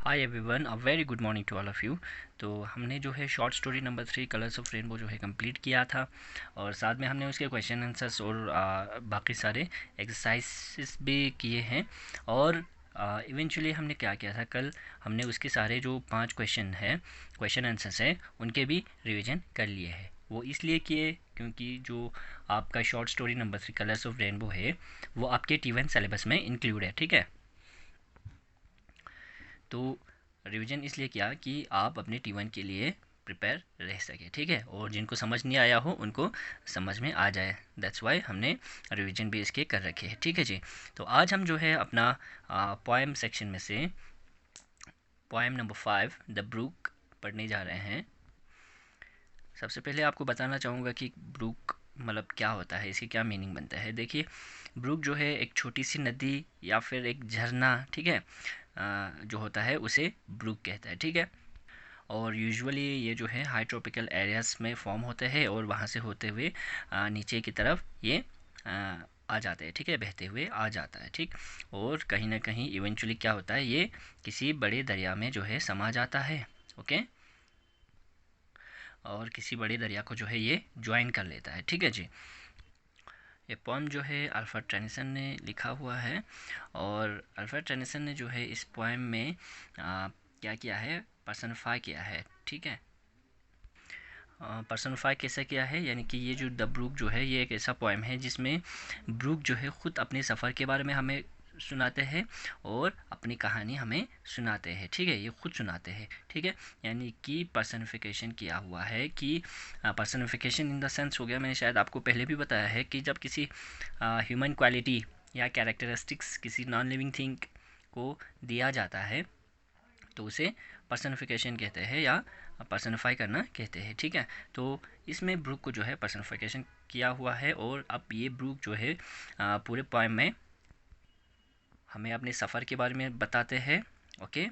Hi everyone, a very good morning to all of you. तो हमने जो है short story number 3 colours of rainbow जो है कंप्लीट किया था, और साथ में हमने उसके क्वेश्चन आंसर्स और बाकी सारे एक्सरसाइजेस भी किए हैं। और इवेंचुअली हमने क्या किया था, कल हमने उसके सारे जो 5 क्वेश्चन आंसर्स हैं उनके भी रिवीजन कर लिए हैं। वो इसलिए किए क्योंकि जो आपका short story number 3 colours of rainbow है वो आपके T1 सिलेबस में इंक्लूड है, ठीक है। तो रिवीजन इसलिए किया कि आप अपने T1 के लिए प्रिपेयर रह सके, ठीक है, और जिनको समझ नहीं आया हो उनको समझ में आ जाए। दैट्स वाई हमने रिवीजन भी इसके कर रखे हैं, ठीक है जी। तो आज हम जो है अपना पोएम सेक्शन में से पोएम नंबर 5 द ब्रूक पढ़ने जा रहे हैं। सबसे पहले आपको बताना चाहूँगा कि ब्रूक मतलब क्या होता है, इसकी क्या मीनिंग बनता है। देखिए, ब्रूक जो है एक छोटी सी नदी या फिर एक झरना, ठीक है, जो होता है उसे ब्रूक कहता है, ठीक है। और यूजुअली ये जो है हाई ट्रॉपिकल एरियाज़ में फॉर्म होते हैं और वहाँ से होते हुए नीचे की तरफ ये आ जाते हैं, ठीक है, बहते हुए आ जाता है, ठीक। और कहीं ना कहीं इवेंचुअली क्या होता है, ये किसी बड़े दरिया में जो है समा जाता है, ओके। और किसी बड़े दरिया को जो है ये ज्वाइन कर लेता है, ठीक है जी। ये पोएम जो है अल्फ्रेड टेनिसन ने लिखा हुआ है, और अल्फ्रेड टेनिसन ने जो है इस पोएम में क्या किया है, पर्सनफाई किया है, ठीक है। पर्सनफाई कैसे किया है, यानी कि ये जो द ब्रूक जो है ये एक ऐसा पोएम है जिसमें ब्रूक जो है ख़ुद अपने सफ़र के बारे में हमें सुनाते हैं और अपनी कहानी हमें सुनाते हैं, ठीक है, ये खुद सुनाते हैं, ठीक है। यानी कि पर्सनिफिकेशन किया हुआ है कि पर्सनिफिकेशन इन द सेंस हो गया, मैंने शायद आपको पहले भी बताया है कि जब किसी ह्यूमन क्वालिटी या कैरेक्टरिस्टिक्स किसी नॉन लिविंग थिंग को दिया जाता है तो उसे पर्सनिफिकेशन कहते हैं या पर्सनिफाई करना कहते हैं, ठीक है। तो इसमें ब्रूक को जो है पर्सनिफिकेशन किया हुआ है, और अब ये ब्रूक जो है पूरे पोएम में हमें अपने सफ़र के बारे में बताते हैं, ओके।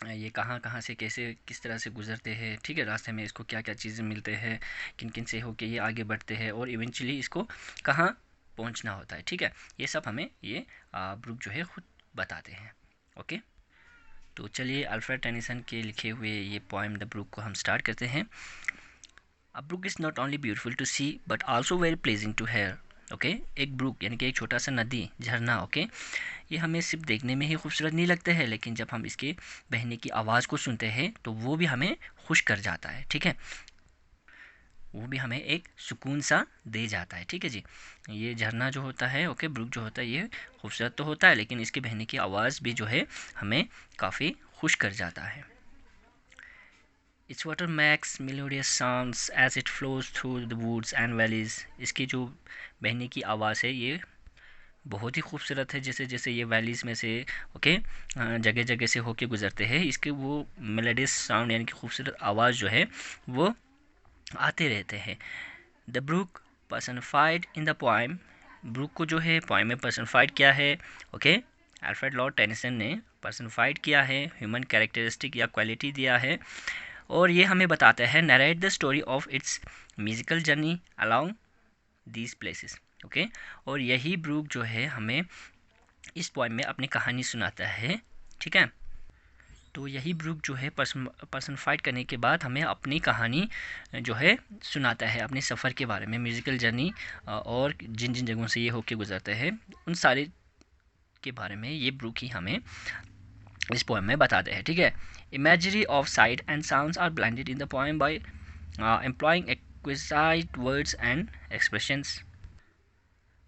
ये कहाँ कहाँ से कैसे किस तरह से गुजरते हैं, ठीक है, रास्ते में इसको क्या क्या चीज़ें मिलते हैं, किन किन से होके ये आगे बढ़ते हैं, और इवेंचुअली इसको कहाँ पहुंचना होता है, ठीक है। ये सब हमें ये ब्रूक जो है खुद बताते हैं, ओके। तो चलिए अल्फ्रेड टेनिसन के लिखे हुए ये पोएम द ब्रूक को हम स्टार्ट करते हैं। A brook is not only beautiful to see but also very pleasing to hear, okay. एक ब्रूक यानी कि एक छोटा सा नदी, झरना, ओके। ये हमें सिर्फ देखने में ही खूबसूरत नहीं लगते हैं, लेकिन जब हम इसके बहने की आवाज़ को सुनते हैं तो वो भी हमें खुश कर जाता है, ठीक है। वो भी हमें एक सुकून सा दे जाता है, ठीक है जी। ये झरना जो होता है, ओके, ब्रूक जो होता है ये खूबसूरत तो होता है, लेकिन इसके बहने की आवाज़ भी जो है हमें काफ़ी खुश कर जाता है। Its water makes melodious sounds as it flows through the woods and valleys। इसकी जो बहने की आवाज़ है ये बहुत ही खूबसूरत है, जैसे जैसे ये वैलीज़ में से, ओके, जगह जगह से होके गुजरते हैं, इसके वो मेलोडियस साउंड यानी कि खूबसूरत आवाज़ जो है वो आते रहते हैं। The brook personified in the poem, brook को जो है पोएम में पर्सनिफाइड किया है, ओके। अल्फ्रेड लॉर्ड टेनिसन ने पर्सनिफाइड किया है, ह्यूमन कैरेक्टरिस्टिक या क्वालिटी दिया है, और ये हमें बताता है narrate the story of its musical journey along these places, okay. और यही ब्रूक जो है हमें इस पोएम में अपनी कहानी सुनाता है, ठीक है। तो यही ब्रूक जो है पर्सनिफाइड करने के बाद हमें अपनी कहानी जो है सुनाता है, अपने सफ़र के बारे में, म्यूज़िकल जर्नी, और जिन जिन जगहों से ये होके गुजरते हैं उन सारे के बारे में ये ब्रूक ही हमें इस पोएम में बताते हैं, ठीक है। Imagery of sight and sounds are blended in the poem by employing exquisite words and expressions.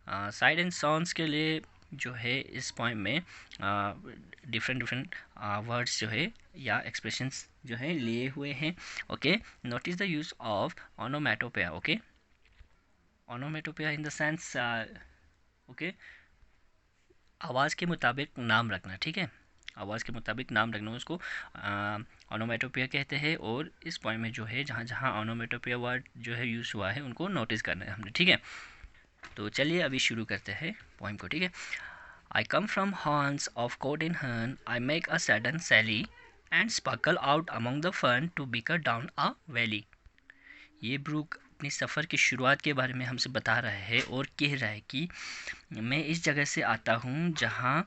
Sight and sounds के लिए जो है इस पोएम में डिफरेंट डिफरेंट वर्ड्स जो है या एक्सप्रेशंस जो है लिए हुए हैं, okay. Notice the use of onomatopoeia, okay. Onomatopoeia in the sense, okay, आवाज़ के मुताबिक नाम रखना, ठीक है, आवाज़ के मुताबिक नाम रखना, उसको ओनोमेटोपिया कहते हैं। और इस पोएम में जो है जहाँ जहाँ ओनोमेटोपिया वर्ड जो है यूज़ हुआ है उनको नोटिस करना है हमने, ठीक है। तो चलिए अभी शुरू करते हैं पोएम को, ठीक है। I come from haunts of golden hern, I make a sudden sally, and sparkle out among the fern to beckon down a valley। ये ब्रूक अपनी सफ़र की शुरुआत के बारे में हमसे बता रहा है और कह रहा है कि मैं इस जगह से आता हूँ जहाँ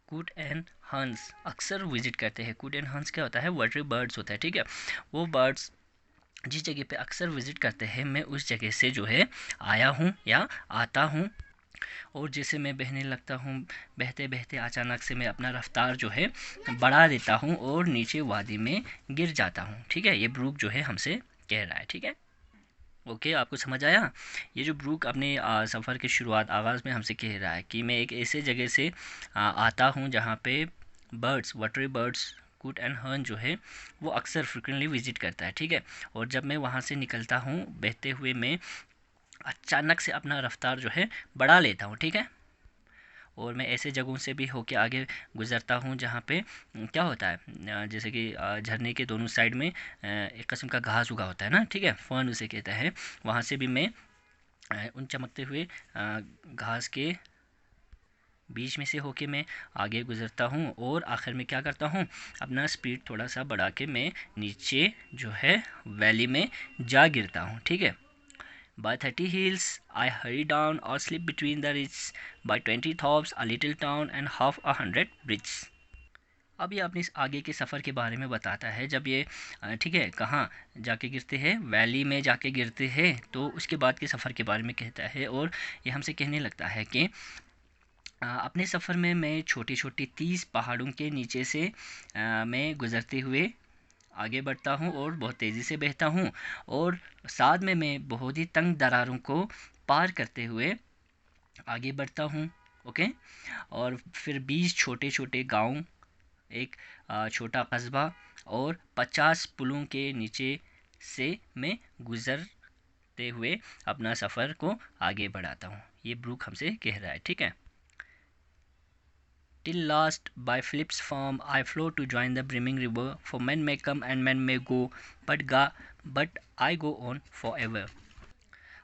कूट एंड हंस अक्सर विजिट करते हैं। कूट एंड हंस क्या होता है? वाटरी बर्ड्स होता है, ठीक है। वो बर्ड्स जिस जगह पे अक्सर विजिट करते हैं, मैं उस जगह से जो है आया हूँ या आता हूँ। और जैसे मैं बहने लगता हूँ, बहते बहते अचानक से मैं अपना रफ्तार जो है बढ़ा देता हूँ और नीचे वादी में गिर जाता हूँ, ठीक है। ये ब्रूक जो है हमसे कह रहा है, ठीक है। ओके, आपको समझ आया? ये जो ब्रूक अपने सफ़र की शुरुआत आगाज़ में हमसे कह रहा है कि मैं एक ऐसे जगह से आता हूँ जहाँ पे बर्ड्स, वाटरी बर्ड्स, कूट एंड हर्न जो है वो अक्सर फ्रिक्वेंटली विजिट करता है, ठीक है। और जब मैं वहाँ से निकलता हूँ बहते हुए, मैं अचानक से अपना रफ्तार जो है बढ़ा लेता हूँ, ठीक है। और मैं ऐसे जगहों से भी होके आगे गुज़रता हूँ जहाँ पे क्या होता है, जैसे कि झरने के दोनों साइड में एक किस्म का घास उगा होता है ना, ठीक है, फर्न उसे कहते हैं। वहाँ से भी मैं उन चमकते हुए घास के बीच में से होके मैं आगे गुज़रता हूँ और आखिर में क्या करता हूँ, अपना स्पीड थोड़ा सा बढ़ा के मैं नीचे जो है वैली में जा गिरता हूँ, ठीक है। By 30 hills, I hurry down or slip between the ridges. By 20 tops, a little town and half a hundred bridges. अब ये अपने इस आगे के सफ़र के बारे में बताता है। जब ये ठीक है कहाँ जाके गिरते हैं, वैली में जाके गिरते हैं, तो उसके बाद के सफ़र के बारे में कहता है। और ये हमसे कहने लगता है कि अपने सफ़र में मैं छोटी छोटी 30 पहाड़ों के नीचे से मैं गुज़रते हुए आगे बढ़ता हूँ और बहुत तेज़ी से बहता हूँ। और साथ में मैं बहुत ही तंग दरारों को पार करते हुए आगे बढ़ता हूँ, ओके। और फिर 20 छोटे छोटे गांव, एक छोटा कस्बा और 50 पुलों के नीचे से मैं गुज़रते हुए अपना सफ़र को आगे बढ़ाता हूँ। ये ब्रूक हमसे कह रहा है, ठीक है। Till last, by Philip's farm, I flow to join the brimming river. For men may come and men may go, but I go on forever.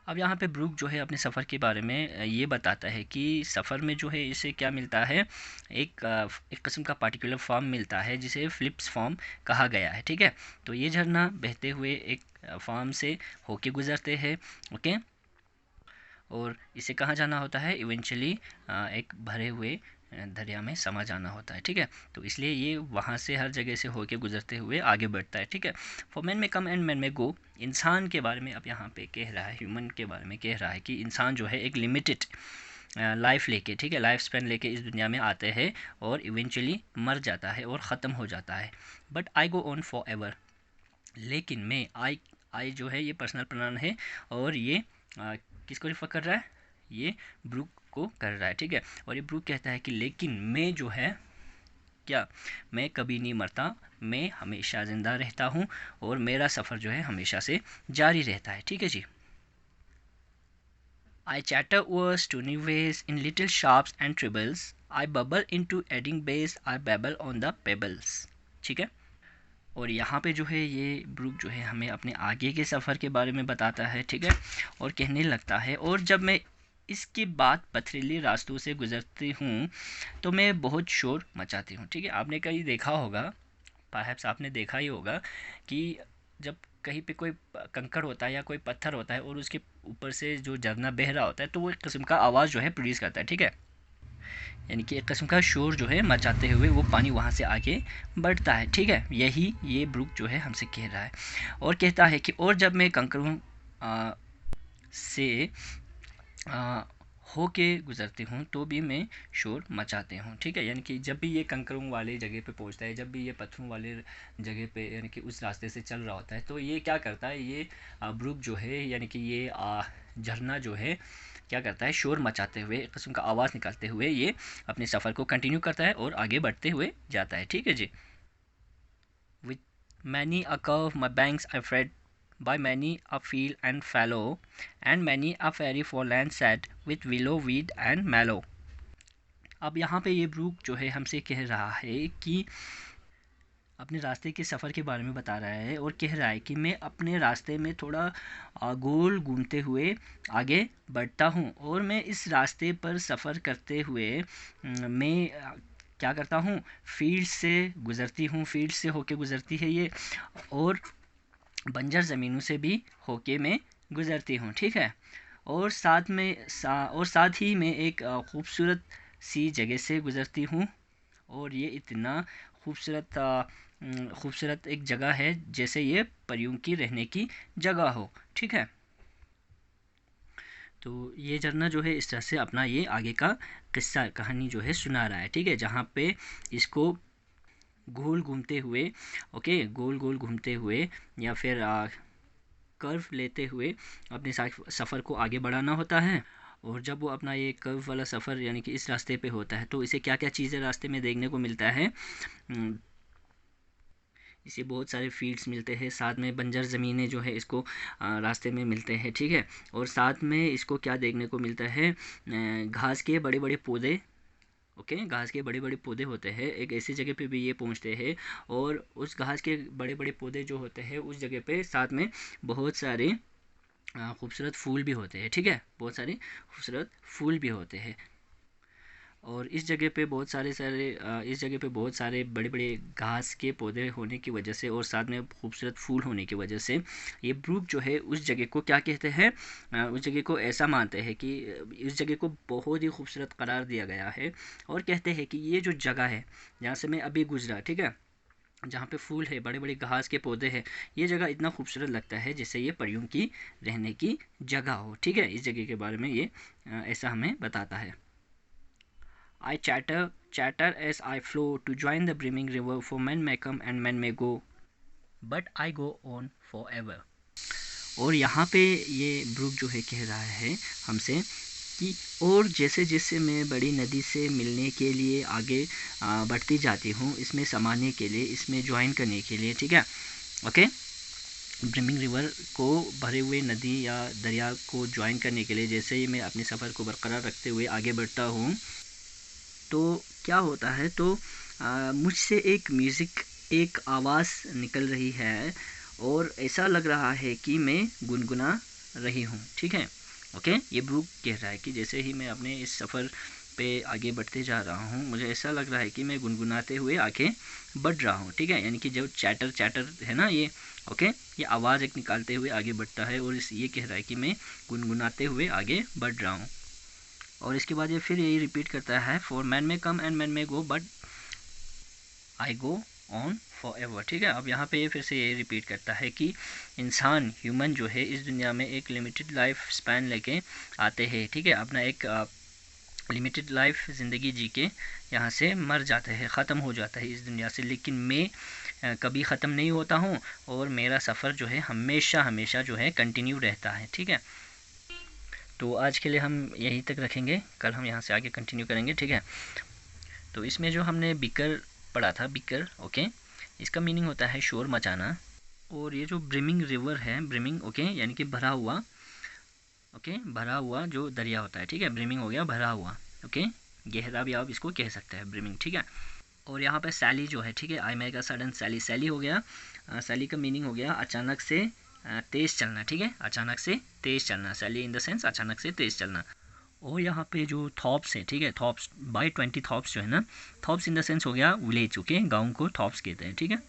अब यहाँ पे ब्रूक जो है अपने सफ़र के बारे में ये बताता है कि सफ़र में जो है इसे क्या मिलता है, एक किस्म का पार्टिकुलर फॉर्म मिलता है जिसे फिलिप्स फॉर्म कहा गया है, ठीक है। तो ये झरना बहते हुए एक फॉर्म से होके गुज़रते हैं, ओके। और इसे कहाँ जाना होता है, इवेंचुअली एक भरे हुए दरिया में समा जाना होता है, ठीक है। तो इसलिए ये वहाँ से हर जगह से होके गुजरते हुए आगे बढ़ता है, ठीक है। फॉर मैन में कम एंड मैन में गो, इंसान के बारे में अब यहाँ पे कह रहा है, ह्यूमन के बारे में कह रहा है कि इंसान जो है एक लिमिटेड लाइफ लेके, ठीक है, लाइफ स्पेन लेके इस दुनिया में आते हैं और इवेंचुअली मर जाता है और ख़त्म हो जाता है। But I go on for ever, लेकिन मैं आई जो है ये पर्सनल प्रोनाउन है और ये किसको रिफर कर रहा है, ये ब्रूक को कर रहा है, ठीक है। और ये ब्रूक कहता है कि लेकिन मैं जो है क्या, मैं कभी नहीं मरता, मैं हमेशा ज़िंदा रहता हूँ और मेरा सफ़र जो है हमेशा से जारी रहता है, ठीक है जी। I chatter words to new ways in little sharps and tribbles. I bubble into adding bass. I babble on the pebbles. ठीक है। और यहाँ पे जो है ये ब्रूक जो है हमें अपने आगे के सफ़र के बारे में बताता है, ठीक है। और कहने लगता है, और जब मैं इसके बाद पथरीले रास्तों से गुज़रती हूँ तो मैं बहुत शोर मचाती हूँ, ठीक है। आपने कहीं देखा होगा, परहैप्स आपने देखा ही होगा कि जब कहीं पे कोई कंकड़ होता है या कोई पत्थर होता है और उसके ऊपर से जो झरना बह रहा होता है, तो वो एक किस्म का आवाज़ जो है प्रोड्यूस करता है, ठीक है। यानी कि एक किस्म का शोर जो है मचाते हुए वो पानी वहाँ से आगे बढ़ता है, ठीक है। यही ये ब्रूक जो है हमसे कह रहा है। और कहता है कि और जब मैं कंकरों से होके गुज़रती हूँ तो भी मैं शोर मचाते हूँ, ठीक है। यानी कि जब भी ये कंकरों वाले जगह पे पहुँचता है, जब भी ये पत्थरों वाले जगह पे यानी कि उस रास्ते से चल रहा होता है, तो ये क्या करता है, ये ब्रूक जो है यानी कि ये झरना जो है क्या करता है, शोर मचाते हुए एक किस्म का आवाज़ निकालते हुए ये अपने सफ़र को कंटिन्यू करता है और आगे बढ़ते हुए जाता है, ठीक है जी। With many a curve my banks I fret, by many a field and fallow, and many a fairy for land set with willow weed and mallow. अब यहाँ पे ये ब्रूक जो है हमसे कह रहा है कि अपने रास्ते के सफ़र के बारे में बता रहा है और कह रहा है कि मैं अपने रास्ते में थोड़ा गोल घूमते हुए आगे बढ़ता हूँ और मैं इस रास्ते पर सफ़र करते हुए मैं क्या करता हूँ, फील्ड से गुज़रती हूँ, फील्ड से होके गुज़रती है ये, और बंजर ज़मीनों से भी होके मैं गुज़रती हूँ, ठीक है। और साथ ही मैं एक खूबसूरत सी जगह से गुज़रती हूँ और ये इतना खूबसूरत एक जगह है जैसे ये परियों की रहने की जगह हो। ठीक है, तो ये झरना जो है इस तरह से अपना ये आगे का किस्सा कहानी जो है सुना रहा है। ठीक है, जहाँ पे इसको गोल घूमते हुए, ओके, गोल गोल घूमते हुए या फिर कर्व लेते हुए अपने सफ़र को आगे बढ़ाना होता है। और जब वो अपना ये कर्व वाला सफ़र यानी कि इस रास्ते पे होता है तो इसे क्या क्या चीज़ें रास्ते में देखने को मिलता है। इसे बहुत सारे फील्ड्स मिलते हैं, साथ में बंजर ज़मीनें जो है इसको रास्ते में मिलते हैं। ठीक है, और साथ में इसको क्या देखने को मिलता है, घास के बड़े बड़े पौधे, ओके, घास के बड़े बड़े पौधे होते हैं। एक ऐसी जगह पे भी ये पहुंचते हैं और उस घास के बड़े बड़े पौधे जो होते हैं उस जगह पे साथ में बहुत सारे खूबसूरत फूल भी होते हैं। ठीक है, बहुत सारे खूबसूरत फूल भी होते हैं। और इस जगह पे बहुत सारे बड़े बड़े घास के पौधे होने की वजह से और साथ में खूबसूरत फूल होने की वजह से ये ब्रूक जो है उस जगह को क्या कहते हैं, उस जगह को ऐसा मानते हैं कि इस जगह को बहुत ही खूबसूरत करार दिया गया है। और कहते हैं कि ये जो जगह है जहाँ से मैं अभी गुजरा, ठीक है, जहाँ पे फूल है, बड़े बड़े घास के पौधे हैं, ये जगह इतना खूबसूरत लगता है जैसे ये परियों की रहने की जगह हो। ठीक है, इस जगह के बारे में ये ऐसा हमें बताता है। I chatter as I flow to join the brimming river, for men may come and men may go, but I go on forever. और यहाँ पे ये ब्रूक जो है कह रहा है हमसे कि और जैसे जैसे मैं बड़ी नदी से मिलने के लिए आगे बढ़ती जाती हूँ, इसमें समाने के लिए, इसमें ज्वाइन करने के लिए, ठीक है, ओके, ब्रिमिंग रिवर को, भरे हुए नदी या दरिया को ज्वाइन करने के लिए जैसे ही मैं अपने सफ़र को बरकरार रखते हुए आगे बढ़ता हूँ तो क्या होता है, तो मुझसे एक म्यूज़िक, एक आवाज़ निकल रही है और ऐसा लग रहा है कि मैं गुनगुना रही हूँ। ठीक है, ओके, ये ब्रूक कह रहा है कि जैसे ही मैं अपने इस सफ़र पे आगे बढ़ते जा रहा हूँ मुझे ऐसा लग रहा है कि मैं गुनगुनाते हुए आगे बढ़ रहा हूँ। ठीक है, यानी कि जो चैटर चैटर है ना ये, ओके, ये आवाज़ एक निकालते हुए आगे बढ़ता है और ये कह रहा है कि मैं गुनगुनाते हुए आगे बढ़ रहा हूँ। और इसके बाद ये फिर यही रिपीट करता है, फॉर मैन में कम एंड मैन में go but I go on for ever. ठीक है, अब यहाँ पे ये फिर से यही रिपीट करता है कि इंसान, ह्यूमन जो है इस दुनिया में एक लिमिटेड लाइफ स्पैन लेके आते हैं। ठीक है, अपना एक लिमिटेड लाइफ ज़िंदगी जी के यहाँ से मर जाते हैं, ख़त्म हो जाता है इस दुनिया से, लेकिन मैं कभी ख़त्म नहीं होता हूँ और मेरा सफ़र जो है हमेशा हमेशा जो है कंटिन्यू रहता है। ठीक है, तो आज के लिए हम यहीं तक रखेंगे, कल हम यहाँ से आगे कंटिन्यू करेंगे। ठीक है, तो इसमें जो हमने बिकर पढ़ा था, बिकर, ओके, इसका मीनिंग होता है शोर मचाना। और ये जो ब्रिमिंग रिवर है, ब्रिमिंग, ओके, यानी कि भरा हुआ, ओके, भरा हुआ जो दरिया होता है। ठीक है, ब्रिमिंग हो गया भरा हुआ, ओके, गहरा भी आप इसको कह सकते हैं, ब्रिमिंग। ठीक है, और यहाँ पे सैली जो है, ठीक है, आई मेक अ सडन सैली, सैली हो गया, सैली का मीनिंग हो गया अचानक से तेज़ चलना। ठीक है, अचानक से तेज़ चलना, सैली इन द सेंस अचानक से तेज़ चलना। और यहाँ पे जो थॉप्स है, ठीक है, थॉप्स बाई 20 थॉप्स जो है ना, थॉप्स इन द सेंस हो गया विलेज, ओके, गाँव को थॉप्स कहते हैं। ठीक है,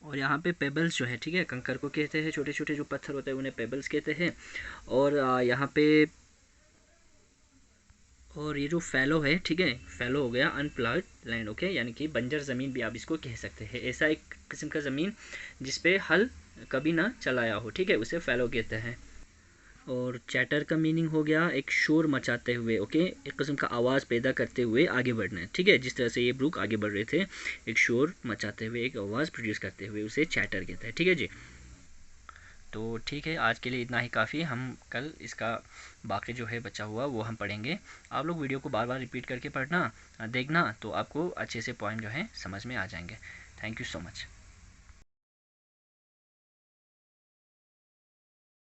और यहाँ पे पेबल्स जो है, ठीक है, कंकर को कहते हैं, छोटे छोटे जो पत्थर होते हैं उन्हें पेबल्स कहते हैं। और यहाँ पे, और ये जो फैलो है, ठीक है, फैलो हो गया अनप्लाउड लैंड, ओके, यानी कि बंजर ज़मीन भी आप इसको कह सकते हैं, ऐसा एक किस्म का ज़मीन जिस पे हल कभी ना चलाया हो, ठीक है, उसे फैलो कहते हैं। और चैटर का मीनिंग हो गया एक शोर मचाते हुए, ओके, एक किस्म का आवाज़ पैदा करते हुए आगे बढ़ना है। ठीक है, जिस तरह से ये ब्रूक आगे बढ़ रहे थे, एक शोर मचाते हुए, एक आवाज़ प्रोड्यूस करते हुए, उसे चैटर कहते हैं। ठीक है जी, तो ठीक है, आज के लिए इतना ही काफ़ी। हम कल इसका बाकी जो है बचा हुआ वो हम पढ़ेंगे। आप लोग वीडियो को बार बार रिपीट करके पढ़ना, देखना, तो आपको अच्छे से पॉइंट जो है समझ में आ जाएंगे। Thank you so much.